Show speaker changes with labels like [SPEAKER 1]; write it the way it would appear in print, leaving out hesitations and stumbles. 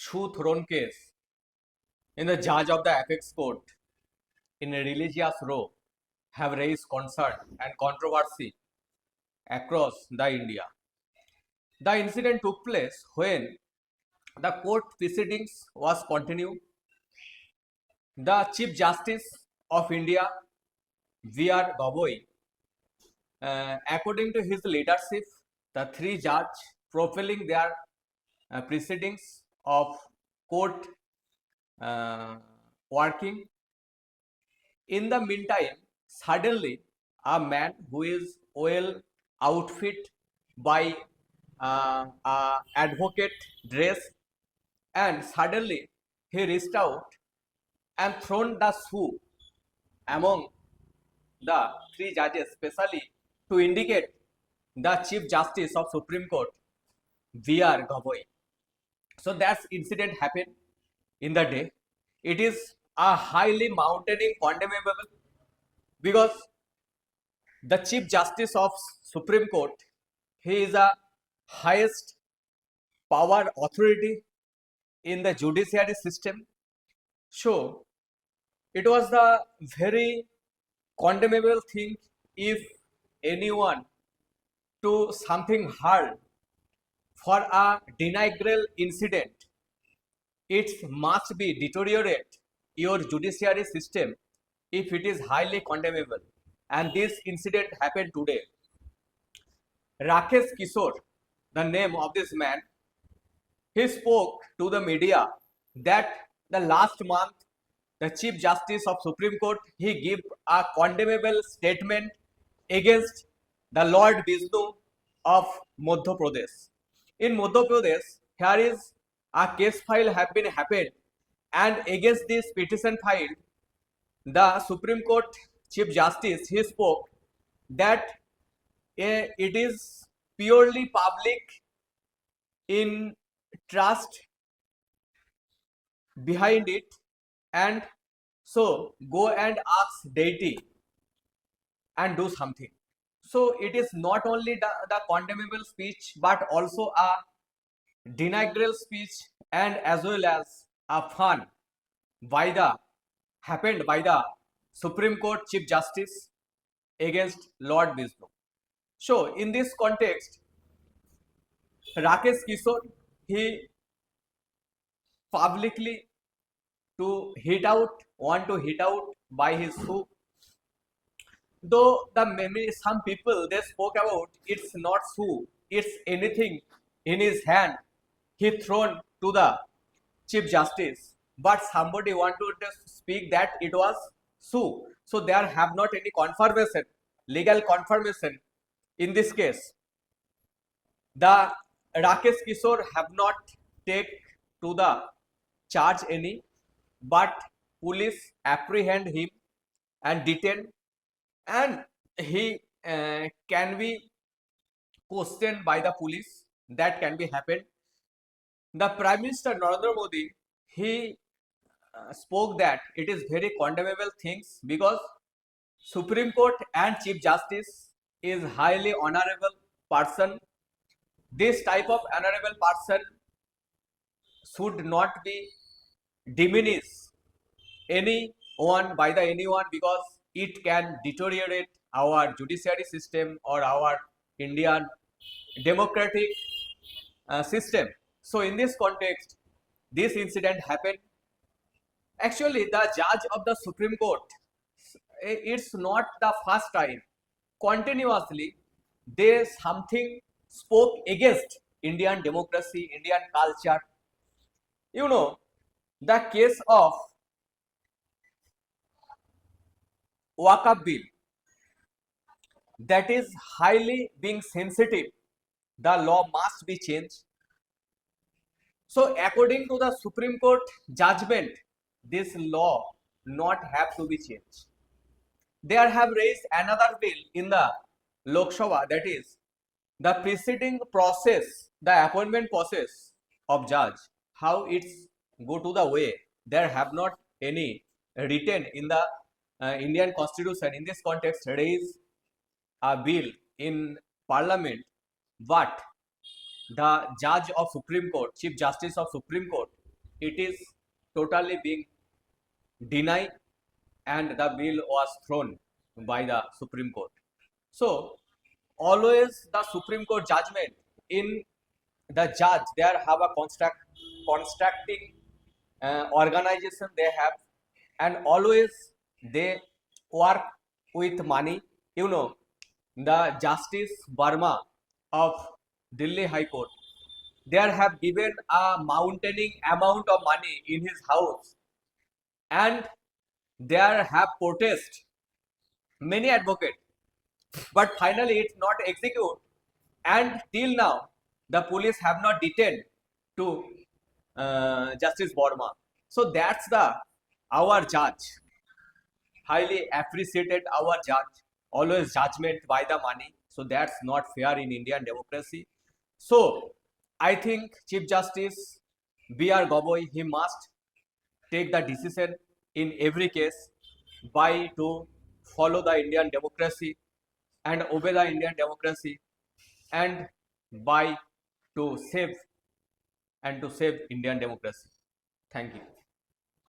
[SPEAKER 1] shoe thrown case in the judge of the apex court in a religious row have raised concern and controversy across the India. The incident took place when the court proceedings was continued. The Chief Justice of India, V.R. Gogoi, according to his leadership, the three judges propelling their proceedings of court uh, working. In the meantime, suddenly a man who is well outfit by advocate dress, and suddenly he reached out and thrown the shoe among the three judges, especially to indicate the Chief Justice of Supreme Court, V.R. Gogoi. So that incident happened in the day. It is a highly mountaining condemnable because the Chief Justice of Supreme Court, he is a highest power authority in the judiciary system. So it was the very condemnable thing if anyone to something hard for a denial incident. It must be deteriorate your judiciary system if it is highly condemnable. And this incident happened today. Rakesh Kishore, the name of this man, he spoke to the media that the last month the Chief Justice of Supreme Court, he gave a condemnable statement against the Lord Vishnu of Madhya Pradesh. In Madhya Pradesh, here is a case file have been happened, and against this petition filed, the Supreme Court Chief Justice, he spoke that it is purely public in trust behind it, and so go and ask deity and do something. So it is not only the condemnable speech but also a denial speech, and as well as a fun by the happened by the Supreme Court Chief Justice against Lord Vishnu. So in this context, Rakesh Kishore, he publicly want to hit out by his shoe. Though the maybe some people they spoke about it's not shoe, it's anything in his hand he thrown to the Chief Justice. But somebody want to speak that it was shoe. So there have not any confirmation, legal confirmation in this case. The Rakesh Kishore have not take to the charge any, but police apprehend him and detain, and he can be questioned by the police. That can be happened. The Prime Minister Narendra Modi, he spoke that it is very condemnable things because Supreme Court and Chief Justice is highly honorable person. This type of honorable person should not be diminished anyone by the anyone because it can deteriorate our judiciary system or our Indian democratic system. So in this context, this incident happened. Actually, the judge of the Supreme Court, it's not the first time. Continuously, they something spoke against Indian democracy, Indian culture. You know, the case of Waqf bill, that is highly being sensitive. The law must be changed. So according to the Supreme Court judgment, this law not have to be changed. They have raised another bill in the Lok Sabha, that is the preceding process, the appointment process of judge, how it's go to the way. There have not any written in the Indian Constitution. In this context, raise a bill in Parliament, but the judge of Supreme Court, Chief Justice of Supreme Court, it is totally being denied and the bill was thrown by the Supreme Court. So always the Supreme Court judgment in the judge there have a constructing organization they have, and always they work with money. You know, the Justice Burma of Delhi High Court, there have given a mountaining amount of money in his house, and there have protest many advocates, but finally it's not executed, and till now the police have not detained to Justice Burma. So that's the our judge, highly appreciated our judge, always judgment by the money. So that's not fair in Indian democracy. So I think Chief Justice B.R. Goboi, he must take the decision in every case by to follow the Indian democracy and obey the Indian democracy, and by to save and to save Indian democracy. Thank you.